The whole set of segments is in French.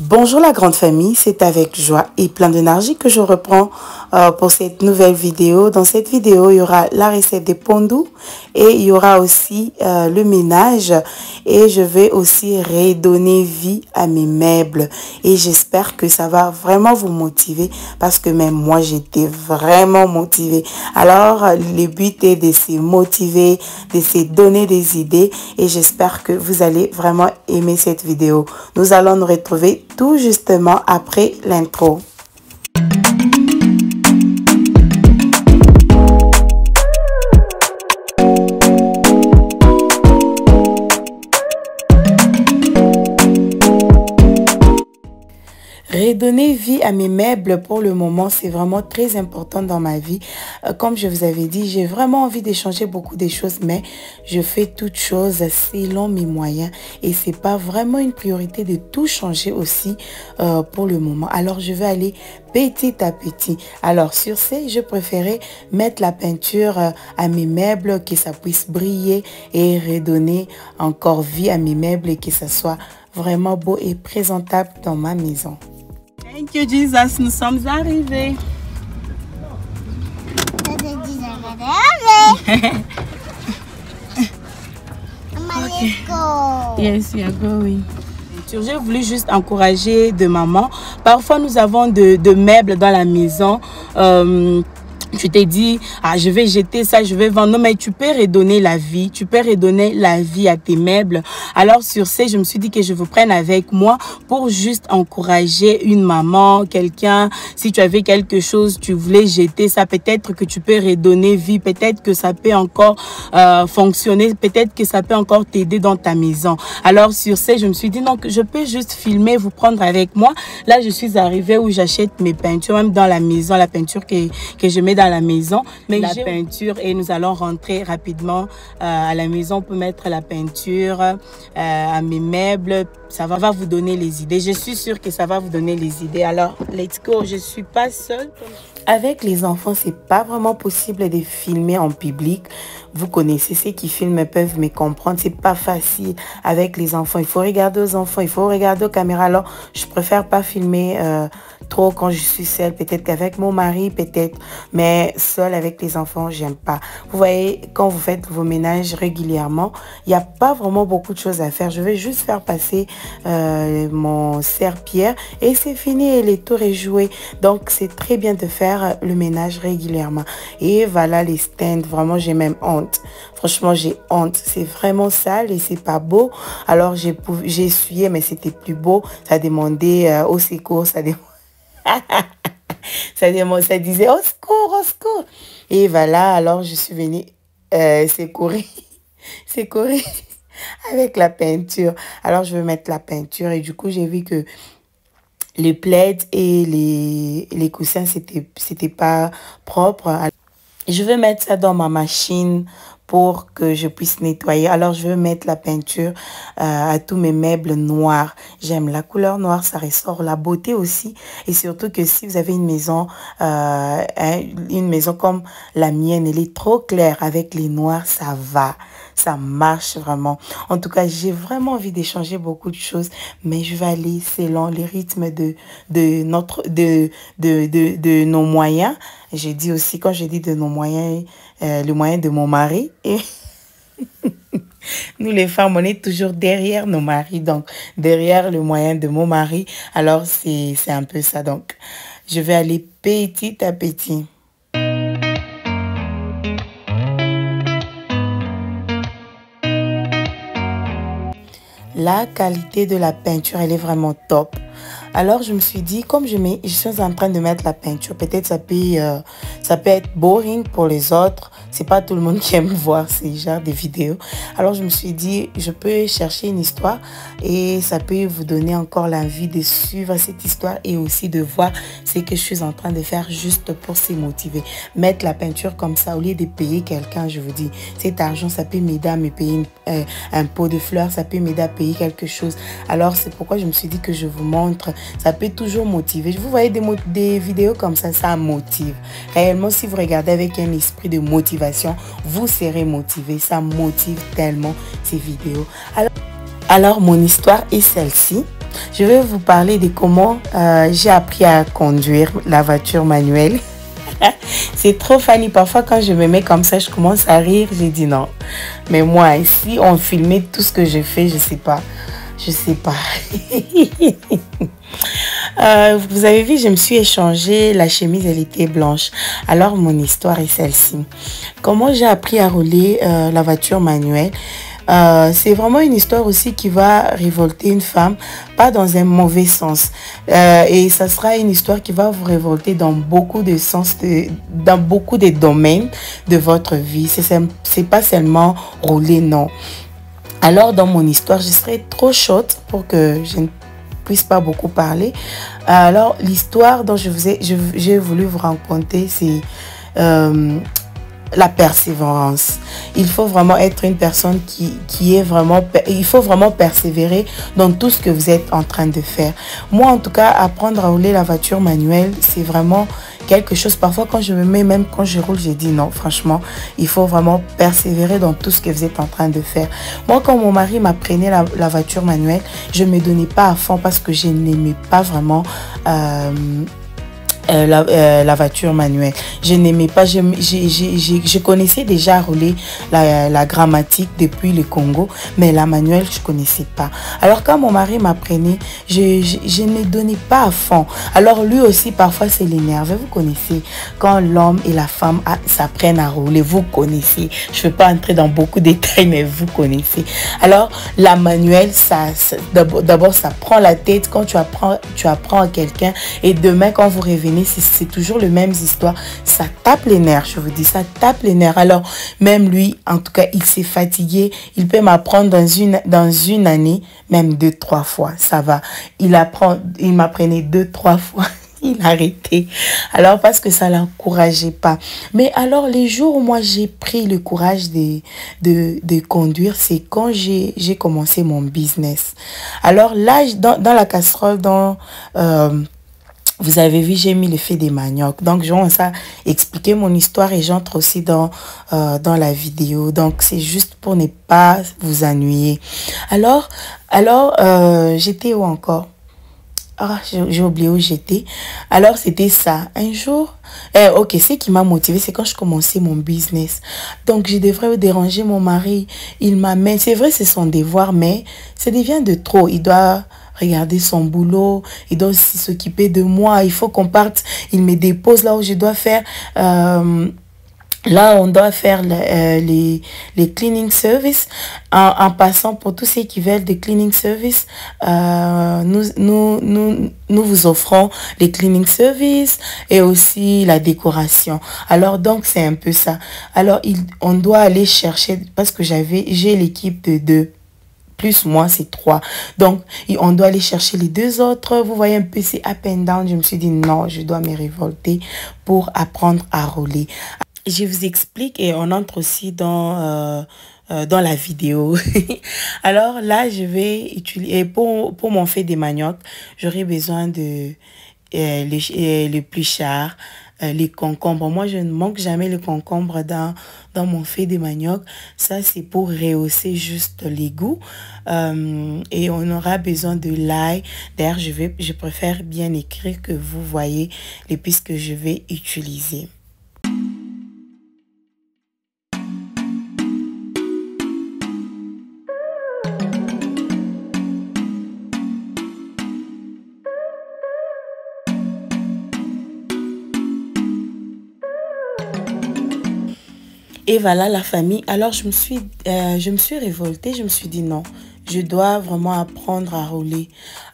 Bonjour la grande famille, c'est avec joie et plein d'énergie que je reprends pour cette nouvelle vidéo. Dans cette vidéo, il y aura la recette des pondus et il y aura aussi le ménage et je vais aussi redonner vie à mes meubles et j'espère que ça va vraiment vous motiver parce que même moi j'étais vraiment motivée. Alors le but est de se motiver, de se donner des idées et j'espère que vous allez vraiment aimer cette vidéo. Nous allons nous retrouver tout justement après l'intro. Redonner vie à mes meubles pour le moment, c'est vraiment très important dans ma vie. Comme je vous avais dit, j'ai vraiment envie d'échanger beaucoup de choses, mais je fais toutes choses selon mes moyens et c'est pas vraiment une priorité de tout changer aussi pour le moment. Alors, je vais aller petit à petit. Alors, sur ce, je préférais mettre la peinture à mes meubles, que ça puisse briller et redonner encore vie à mes meubles et que ça soit vraiment beau et présentable dans ma maison. Thank you, Jesus. Nous sommes arrivés. Let's go. Yes, we are going. J'ai voulu juste encourager de maman. Parfois, nous avons de meubles dans la maison. Tu t'es dit, ah, je vais jeter ça, je vais vendre. Non, mais tu peux redonner la vie. Tu peux redonner la vie à tes meubles. Alors, sur ce, je me suis dit que je vous prenne avec moi pour juste encourager une maman, quelqu'un. Si tu avais quelque chose, tu voulais jeter ça, peut-être que tu peux redonner vie. Peut-être que ça peut encore fonctionner. Peut-être que ça peut encore t'aider dans ta maison. Alors, sur ce, je me suis dit, non, que je peux juste filmer, vous prendre avec moi. Là, je suis arrivée où j'achète mes peintures, même dans la maison, la peinture que je mets dans la maison, mais la peinture et nous allons rentrer rapidement à la maison. On peut mettre la peinture à mes meubles. Ça va vous donner les idées. Je suis sûre que ça va vous donner les idées. Alors, let's go. Je suis pas seule. Avec les enfants, c'est pas vraiment possible de filmer en public. Vous connaissez ceux qui filment peuvent me comprendre. C'est pas facile avec les enfants. Il faut regarder aux enfants, il faut regarder aux caméras. Alors, je préfère pas filmer trop quand je suis seule. Peut-être qu'avec mon mari, peut-être. Mais seule avec les enfants, j'aime pas. Vous voyez, quand vous faites vos ménages régulièrement, il n'y a pas vraiment beaucoup de choses à faire. Je vais juste faire passer mon serre-pierre et c'est fini et les tours est joué. Donc, c'est très bien de faire le ménage régulièrement. Et voilà les stands. Vraiment, j'ai même honte. Franchement, j'ai honte. C'est vraiment sale et c'est pas beau. Alors, j'ai essuyé, mais c'était plus beau. Ça demandait au secours. Ça disait au secours, au secours. Et voilà, alors je suis venue secourir avec la peinture. Alors, je vais mettre la peinture et du coup, j'ai vu que les plaids et les coussins, c'était pas propre. Je vais mettre ça dans ma machine pour que je puisse nettoyer. Alors, je vais mettre la peinture à tous mes meubles noirs. J'aime la couleur noire, ça ressort la beauté aussi. Et surtout que si vous avez une maison comme la mienne, elle est trop claire avec les noirs, ça va. Ça marche vraiment. En tout cas, j'ai vraiment envie d'échanger beaucoup de choses, mais je vais aller selon les rythmes de nos moyens. J'ai dit aussi, quand j'ai dit de nos moyens, le moyen de mon mari. Et nous, les femmes, on est toujours derrière nos maris, donc derrière le moyen de mon mari. Alors, c'est un peu ça. Donc, je vais aller petit à petit. La qualité de la peinture, elle est vraiment top. Alors, je me suis dit, comme je suis en train de mettre la peinture, peut-être ça peut être boring pour les autres. C'est pas tout le monde qui aime voir ces genres de vidéos. Alors, je me suis dit, je peux chercher une histoire et ça peut vous donner encore l'envie de suivre cette histoire et aussi de voir ce que je suis en train de faire juste pour se motiver. Mettre la peinture comme ça, au lieu de payer quelqu'un, je vous dis, cet argent, ça peut m'aider à me payer un pot de fleurs, ça peut m'aider à payer quelque chose. Alors, c'est pourquoi je me suis dit que je vous montre. Ça peut toujours motiver. Vous voyez des vidéos comme ça motive. Réellement, si vous regardez avec un esprit de motivation, vous serez motivé. Ça motive tellement ces vidéos. Alors, mon histoire est celle-ci. je vais vous parler de comment j'ai appris à conduire la voiture manuelle. C'est trop funny. Parfois, quand je me mets comme ça, je commence à rire. J'ai dit non. Mais moi, si on filmait tout ce que je fais, je sais pas. Je sais pas. Vous avez vu, je me suis échangé. La chemise, elle était blanche. Alors, mon histoire est celle-ci. Comment j'ai appris à rouler la voiture manuelle? C'est vraiment une histoire aussi qui va révolter une femme, pas dans un mauvais sens. Et ça sera une histoire qui va vous révolter dans beaucoup de sens, dans beaucoup de domaines de votre vie. C'est pas seulement rouler, non. Alors, dans mon histoire, je serai trop short pour que je ne puisse pas beaucoup parler. Alors, l'histoire dont j'ai voulu vous raconter, c'est la persévérance. Il faut vraiment être une personne qui est vraiment... Il faut vraiment persévérer dans tout ce que vous êtes en train de faire. Moi, en tout cas, apprendre à rouler la voiture manuelle, c'est vraiment quelque chose. Parfois, quand je me mets, même quand je roule, j'ai dit non, franchement, il faut vraiment persévérer dans tout ce que vous êtes en train de faire. Moi, quand mon mari m'apprenait la voiture manuelle, je ne me donnais pas à fond parce que je n'aimais pas vraiment... la voiture manuelle. Je n'aimais pas, je connaissais déjà rouler la grammatique depuis le Congo, mais la manuelle, je ne connaissais pas. Alors quand mon mari m'apprenait, je ne donnais pas à fond. Alors lui aussi, parfois, c'est l'énerve. Vous connaissez, quand l'homme et la femme s'apprennent à rouler, vous connaissez. Je ne vais pas entrer dans beaucoup de détails, mais vous connaissez. Alors, la manuelle, d'abord, ça prend la tête. Quand tu apprends à quelqu'un, et demain, quand vous revenez, c'est toujours les mêmes histoires. Ça tape les nerfs, je vous dis, ça tape les nerfs. Alors, même lui, en tout cas, il s'est fatigué. Il peut m'apprendre dans une année, même 2-3 fois. Ça va. Il m'apprenait 2-3 fois. Il arrêtait. Alors, parce que ça ne l'encourageait pas. Mais alors, les jours où moi, j'ai pris le courage de conduire, c'est quand j'ai commencé mon business. Alors là, dans la casserole, vous avez vu, j'ai mis le fait des maniocs. Donc, je commence à expliquer mon histoire et j'entre aussi dans la vidéo. Donc, c'est juste pour ne pas vous ennuyer. Alors j'étais où encore? Ah, j'ai oublié où j'étais. Alors, c'était ça. Un jour, ok, ce qui m'a motivé, c'est quand je commençais mon business. Donc, je devrais déranger mon mari. Il m'amène. C'est vrai, c'est son devoir, mais ça devient de trop. Il doit regarder son boulot. Il doit aussi s'occuper de moi. Il faut qu'on parte. Il me dépose là où je dois faire... Là, on doit faire les cleaning service. En passant pour tous ceux qui veulent des cleaning service, nous vous offrons les cleaning service et aussi la décoration. Alors, donc, c'est un peu ça. Alors, on doit aller chercher, parce que j'ai l'équipe de 2. Plus moi, c'est 3. Donc, on doit aller chercher les 2 autres. Vous voyez un peu, c'est up and down. Je me suis dit, non, je dois me révolter pour apprendre à rouler. Je vous explique et on entre aussi dans la vidéo. Alors là, je vais utiliser, pour mon fait des maniocs, j'aurai besoin de l'épluchard, les concombres. Moi, je ne manque jamais les concombres dans mon fait des maniocs. Ça, c'est pour rehausser juste les goûts. Et on aura besoin de l'ail. D'ailleurs, je préfère bien écrire que vous voyez l'épice que je vais utiliser. Et voilà la famille. Alors je me suis révoltée. Je me suis dit non, je dois vraiment apprendre à rouler.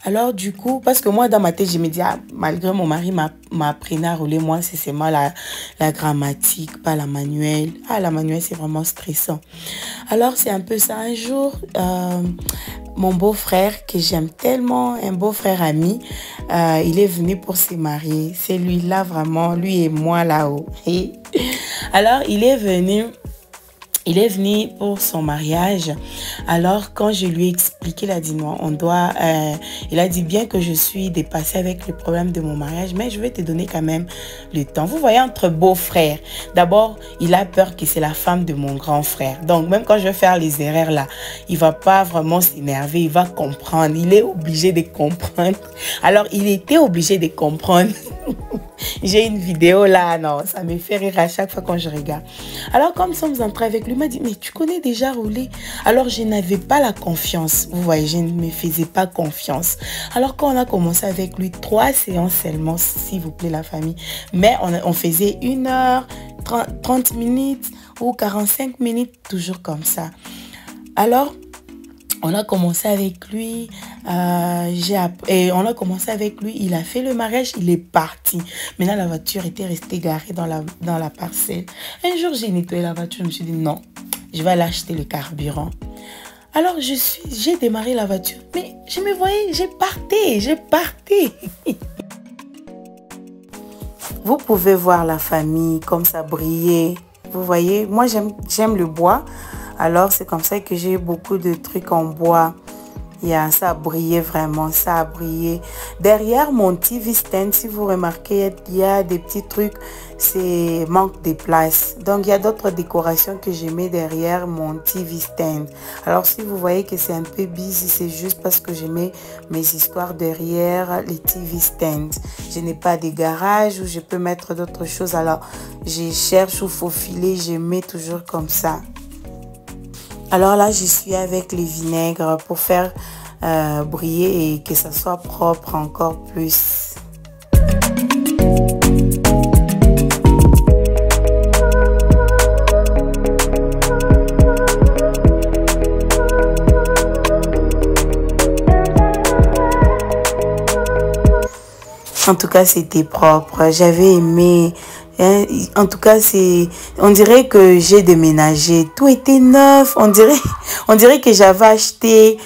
Alors du coup, parce que moi dans ma tête, je me dis, malgré mon mari m'a appris à rouler, moi c'est seulement la grammatique, pas la manuelle. La manuelle c'est vraiment stressant. Alors c'est un peu ça. Un jour, mon beau-frère que j'aime tellement, un beau-frère ami, il est venu pour se marier. C'est lui là vraiment, lui et moi là-haut. Alors il est venu Il est venu pour son mariage. Alors, quand je lui ai expliqué, il a dit non, on doit... il a dit bien que je suis dépassée avec le problème de mon mariage, mais je vais te donner quand même le temps. Vous voyez, entre beaux-frères, d'abord, il a peur que c'est la femme de mon grand frère. Donc, même quand je vais faire les erreurs là, il va pas vraiment s'énerver, il va comprendre. Il est obligé de comprendre. Alors, il était obligé de comprendre. J'ai une vidéo là, non, ça me fait rire à chaque fois quand je regarde. Alors, comme nous sommes entrés avec lui, il m'a dit, mais tu connais déjà rouler? Alors, je n'avais pas la confiance. Vous voyez, je ne me faisais pas confiance. Alors, quand on a commencé avec lui, 3 séances seulement, s'il vous plaît, la famille. Mais on faisait 1 heure, 30 minutes ou 45 minutes, toujours comme ça. Alors, on a commencé avec lui, il a fait le mariage, il est parti. Maintenant, la voiture était restée garée dans la parcelle. Un jour, j'ai nettoyé la voiture, je me suis dit non, je vais aller acheter le carburant. Alors, j'ai démarré la voiture, mais je me voyais, j'ai parté. Vous pouvez voir la famille comme ça briller. Vous voyez, moi, j'aime le bois. Alors, c'est comme ça que j'ai beaucoup de trucs en bois. Ça a brillé vraiment, ça a brillé. Derrière mon TV stand, si vous remarquez, il y a des petits trucs, c'est manque de place. Donc, il y a d'autres décorations que je mets derrière mon TV stand. Alors, si vous voyez que c'est un peu busy, c'est juste parce que je mets mes histoires derrière les TV stands. Je n'ai pas de garage où je peux mettre d'autres choses. Alors, je cherche où faufiler, je mets toujours comme ça. Alors là, je suis avec les vinaigres pour faire briller et que ça soit propre encore plus. En tout cas, c'était propre. J'avais aimé... En tout cas, on dirait que j'ai déménagé. Tout était neuf. On dirait que j'avais acheté.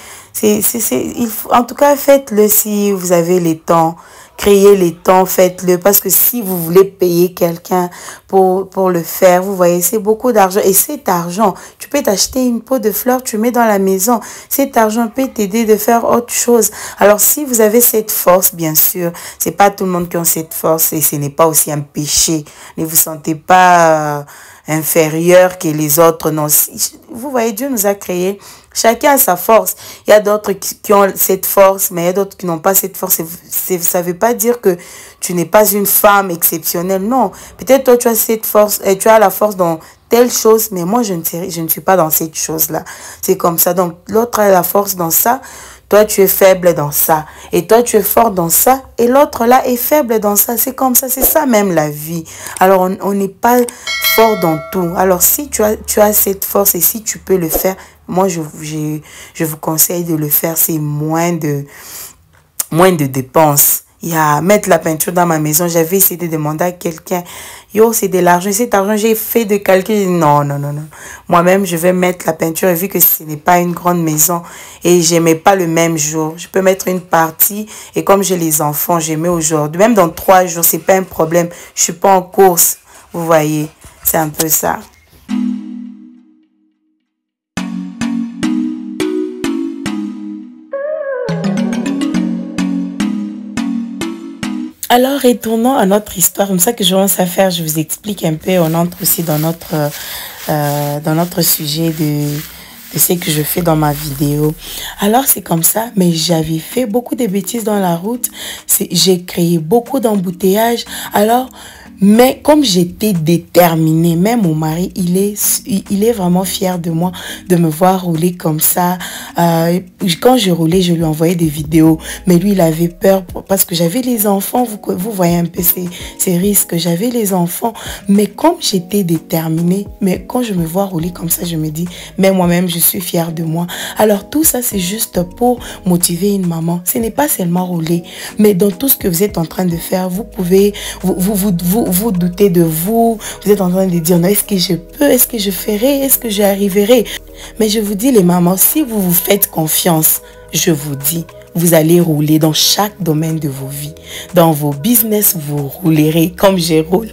En tout cas, faites-le si vous avez le temps. Créez les temps, faites-le. Parce que si vous voulez payer quelqu'un pour le faire, vous voyez, c'est beaucoup d'argent. Et cet argent, tu peux t'acheter une pot de fleurs, tu mets dans la maison. Cet argent peut t'aider de faire autre chose. Alors, si vous avez cette force, bien sûr, c'est pas tout le monde qui a cette force et ce n'est pas aussi un péché. Ne vous sentez pas inférieur que les autres. Non, vous voyez, Dieu nous a créés. Chacun a sa force. Il y a d'autres qui ont cette force, mais il y a d'autres qui n'ont pas cette force. Ça ne veut pas dire que tu n'es pas une femme exceptionnelle. Non, peut-être toi, tu as cette force et tu as la force dans telle chose, mais moi, je ne suis pas dans cette chose-là. C'est comme ça. Donc, l'autre a la force dans ça. Toi, tu es faible dans ça. Et toi, tu es fort dans ça. Et l'autre là est faible dans ça. C'est comme ça. C'est ça même la vie. Alors, on n'est pas fort dans tout. Alors, si tu as cette force et si tu peux le faire, moi, je vous conseille de le faire. C'est moins de dépenses. Il y a mettre la peinture dans ma maison. J'avais essayé de demander à quelqu'un. Yo, c'est de l'argent. Cet argent, j'ai fait de calcul. Non. Moi-même, je vais mettre la peinture. Et vu que ce n'est pas une grande maison et je mets pas le même jour, je peux mettre une partie. Et comme j'ai les enfants, je mets aujourd'hui. Même dans 3 jours, c'est pas un problème. Je suis pas en course. Vous voyez, c'est un peu ça. Alors, retournons à notre histoire. Comme ça que je commence à faire, je vous explique un peu. On entre aussi dans notre sujet de ce que je fais dans ma vidéo. Alors, c'est comme ça. Mais j'avais fait beaucoup de bêtises dans la route. J'ai créé beaucoup d'embouteillages. Alors... Mais comme j'étais déterminée, même mon mari, il est vraiment fier de moi, de me voir rouler comme ça. Quand je roulais, je lui envoyais des vidéos. Mais lui, il avait peur parce que j'avais les enfants. Vous voyez un peu ces risques. J'avais les enfants. Mais comme j'étais déterminée, mais quand je me vois rouler comme ça, je me dis, mais moi-même, je suis fière de moi. Alors tout ça, c'est juste pour motiver une maman. Ce n'est pas seulement rouler. Mais dans tout ce que vous êtes en train de faire, vous pouvez... Vous doutez de vous, vous êtes en train de dire non, est-ce que je peux, est-ce que je ferai, est-ce que j'y arriverai? Mais je vous dis les mamans, si vous vous faites confiance, je vous dis, vous allez rouler dans chaque domaine de vos vies. Dans vos business, vous roulerez comme je roule.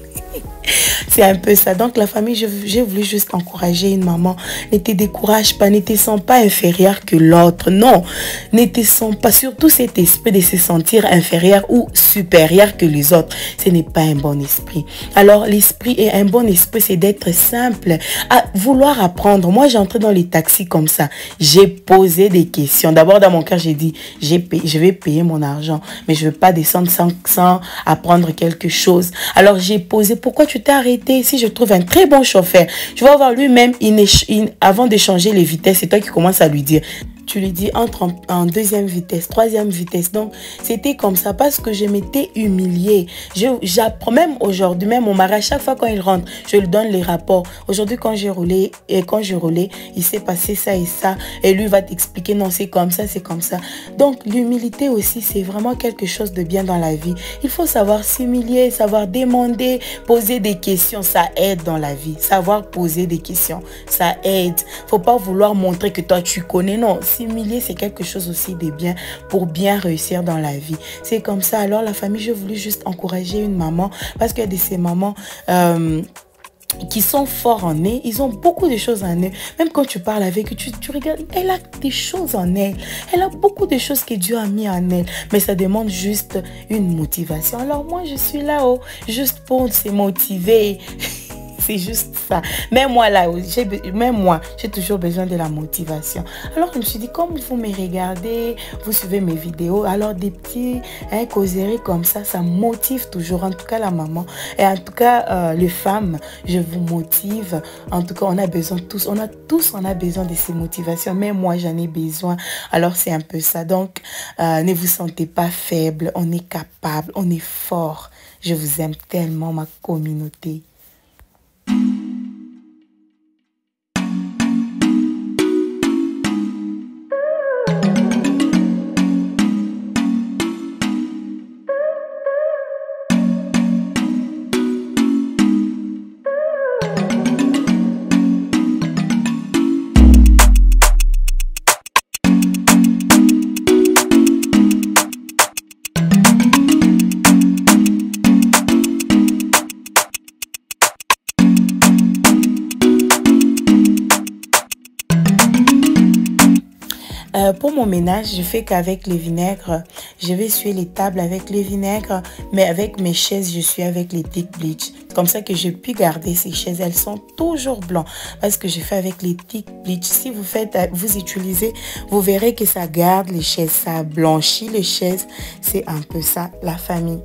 C'est un peu ça. Donc la famille, j'ai voulu juste encourager une maman. Ne te décourage pas, ne te sens pas inférieur que l'autre. Non, ne te sens pas, surtout cet esprit de se sentir inférieur ou supérieur que les autres. Ce n'est pas un bon esprit. Alors l'esprit et un bon esprit, c'est d'être simple, à vouloir apprendre. Moi, j'entrais dans les taxis comme ça. J'ai posé des questions. D'abord, dans mon cœur, j'ai dit, je vais payer mon argent, mais je ne veux pas descendre sans apprendre quelque chose. Alors j'ai posé, pourquoi tu t'es arrêté? Si je trouve un très bon chauffeur, je vais voir lui-même, avant de changer les vitesses, c'est toi qui commences à lui dire. Tu lui dis entre en deuxième vitesse, troisième vitesse. Donc, c'était comme ça parce que je m'étais humiliée. J'apprends même aujourd'hui, même mon mari, à chaque fois quand il rentre, je lui donne les rapports. Aujourd'hui, quand j'ai roulé, il s'est passé ça et ça. Et lui va t'expliquer, non, c'est comme ça, c'est comme ça. Donc, l'humilité aussi, c'est vraiment quelque chose de bien dans la vie. Il faut savoir s'humilier, savoir demander, poser des questions. Ça aide dans la vie. Savoir poser des questions, ça aide. Faut pas vouloir montrer que toi, tu connais, non. S'humilier, c'est quelque chose aussi de bien pour bien réussir dans la vie. C'est comme ça. Alors, la famille, je voulais juste encourager une maman parce qu'il y a de ces mamans qui sont forts en eux. Ils ont beaucoup de choses en eux. Même quand tu parles avec eux, tu regardes, elle a des choses en elle. Elle a beaucoup de choses que Dieu a mis en elle. Mais ça demande juste une motivation. Alors, moi, je suis là-haut juste pour se motiver. C'est juste ça. Même moi, là, j'ai toujours besoin de la motivation. Alors, je me suis dit, comme vous me regardez, vous suivez mes vidéos, alors des petits causeries comme ça motive toujours. En tout cas, la maman. Et en tout cas, les femmes, je vous motive. En tout cas, on a besoin tous. On a besoin de ces motivations. Même moi, j'en ai besoin. Alors, c'est un peu ça. Donc, ne vous sentez pas faible. On est capable. On est fort. Je vous aime tellement, ma communauté. Pour mon ménage, je fais qu'avec les vinaigres, je vais essuyer les tables avec les vinaigres, mais avec mes chaises, je suis avec les thick bleach. Comme ça que je puis garder ces chaises, elles sont toujours blanches parce que je fais avec les thick bleach. Si vous utilisez, vous verrez que ça garde les chaises, ça blanchit les chaises. C'est un peu ça, la famille.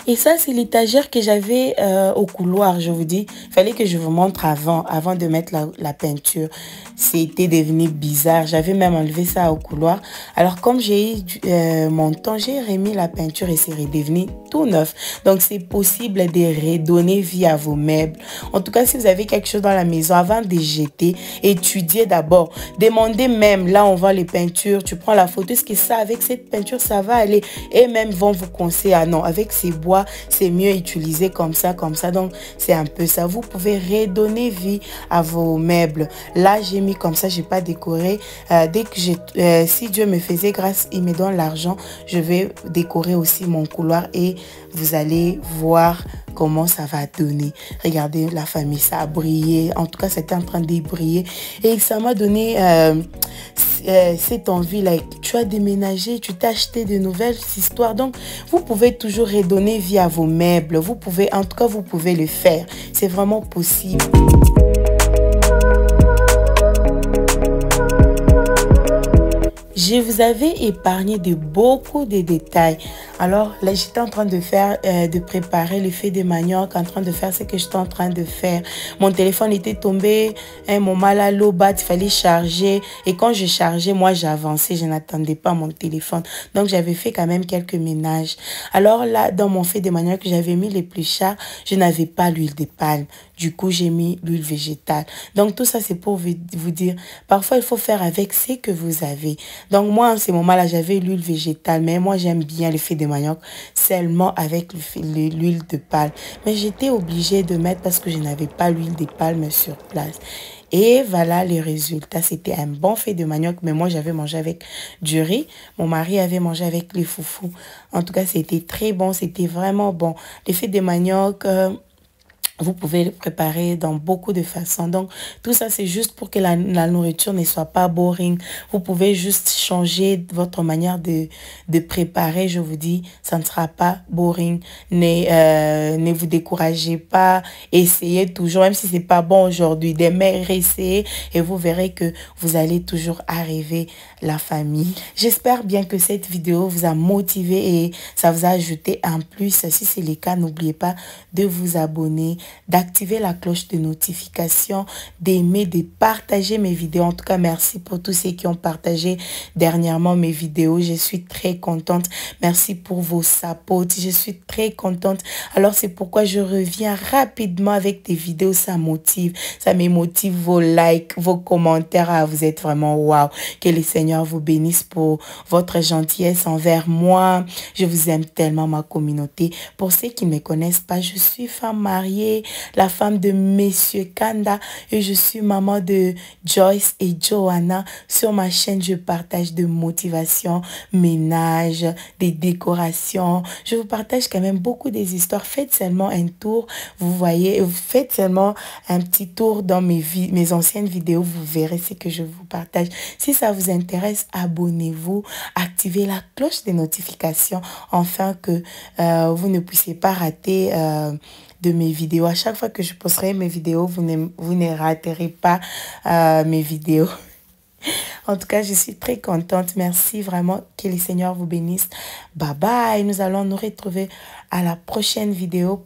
Et ça, c'est l'étagère que j'avais au couloir, je vous dis. Il fallait que je vous montre avant de mettre la peinture. C'était devenu bizarre. J'avais même enlevé ça au couloir. Alors, comme j'ai eu mon temps, j'ai remis la peinture et c'est redevenu tout neuf. Donc, c'est possible de redonner vie à vos meubles. En tout cas, si vous avez quelque chose dans la maison, avant de jeter, étudiez d'abord. Demandez même, là, on voit les peintures. Tu prends la photo. Est-ce que ça, avec cette peinture, ça va aller? Et même, vont vous conseiller, ah non, avec ces bois, c'est mieux utiliser comme ça. Donc, c'est un peu ça. Vous pouvez redonner vie à vos meubles. Là, j'ai mis comme ça, j'ai pas décoré. Dès que si Dieu me faisait grâce, il me donne l'argent, je vais décorer aussi mon couloir et vous allez voir comment ça va donner. Regardez la famille, ça a brillé. En tout cas, c'était en train de briller. Et ça m'a donné cette envie, là, tu as déménagé, tu t'as acheté de nouvelles histoires. Donc, vous pouvez toujours redonner vie à vos meubles. Vous pouvez, en tout cas, vous pouvez le faire. C'est vraiment possible. Je vous avais épargné de beaucoup de détails. Alors là, j'étais en train de faire, de préparer le fait de manioc, en train de faire ce que j'étais en train de faire. Mon téléphone était tombé, un moment là, l'eau batte, il fallait charger. Et quand je chargeais, moi j'avançais, je n'attendais pas mon téléphone. Donc j'avais fait quand même quelques ménages. Alors là, dans mon fait de manioc que j'avais mis les plus chers, je n'avais pas l'huile de palme. Du coup, j'ai mis l'huile végétale. Donc tout ça, c'est pour vous dire, parfois il faut faire avec ce que vous avez. Donc moi, en ce moment-là, j'avais l'huile végétale, mais moi j'aime bien le fait de manioc seulement avec l'huile de palme. Mais j'étais obligée de mettre parce que je n'avais pas l'huile de palme sur place. Et voilà le résultat. C'était un bon fait de manioc, mais moi j'avais mangé avec du riz. Mon mari avait mangé avec les foufous. En tout cas, c'était très bon, c'était vraiment bon. Le fait de manioc... vous pouvez le préparer dans beaucoup de façons. Donc, tout ça, c'est juste pour que la nourriture ne soit pas boring. Vous pouvez juste changer votre manière de préparer. Je vous dis, ça ne sera pas boring. Ne vous découragez pas. Essayez toujours, même si c'est pas bon aujourd'hui. Demain, réessayez et vous verrez que vous allez toujours arriver la famille. J'espère bien que cette vidéo vous a motivé et ça vous a ajouté un plus. Si c'est le cas, n'oubliez pas de vous abonner, d'activer la cloche de notification, d'aimer, de partager mes vidéos. En tout cas, merci pour tous ceux qui ont partagé dernièrement mes vidéos. Je suis très contente. Merci pour vos supports. Je suis très contente. Alors, c'est pourquoi je reviens rapidement avec des vidéos. Ça motive. Ça me motive vos likes, vos commentaires. Ah, vous êtes vraiment waouh. Que le Seigneur vous bénisse pour votre gentillesse envers moi. Je vous aime tellement, ma communauté. Pour ceux qui ne me connaissent pas, je suis femme mariée, la femme de Monsieur Kanda, et je suis maman de Joyce et Joanna. Sur ma chaîne, je partage de motivation, ménage, des décorations. Je vous partage quand même beaucoup des histoires. Faites seulement un tour, vous voyez, faites seulement un petit tour dans mes anciennes vidéos, vous verrez ce que je vous partage. Si ça vous intéresse, abonnez-vous, activez la cloche des notifications afin que vous ne puissiez pas rater de mes vidéos. À chaque fois que je posterai mes vidéos, vous ne raterez pas mes vidéos. En tout cas, je suis très contente. Merci vraiment. Que le Seigneur vous bénisse. Bye bye. Nous allons nous retrouver à la prochaine vidéo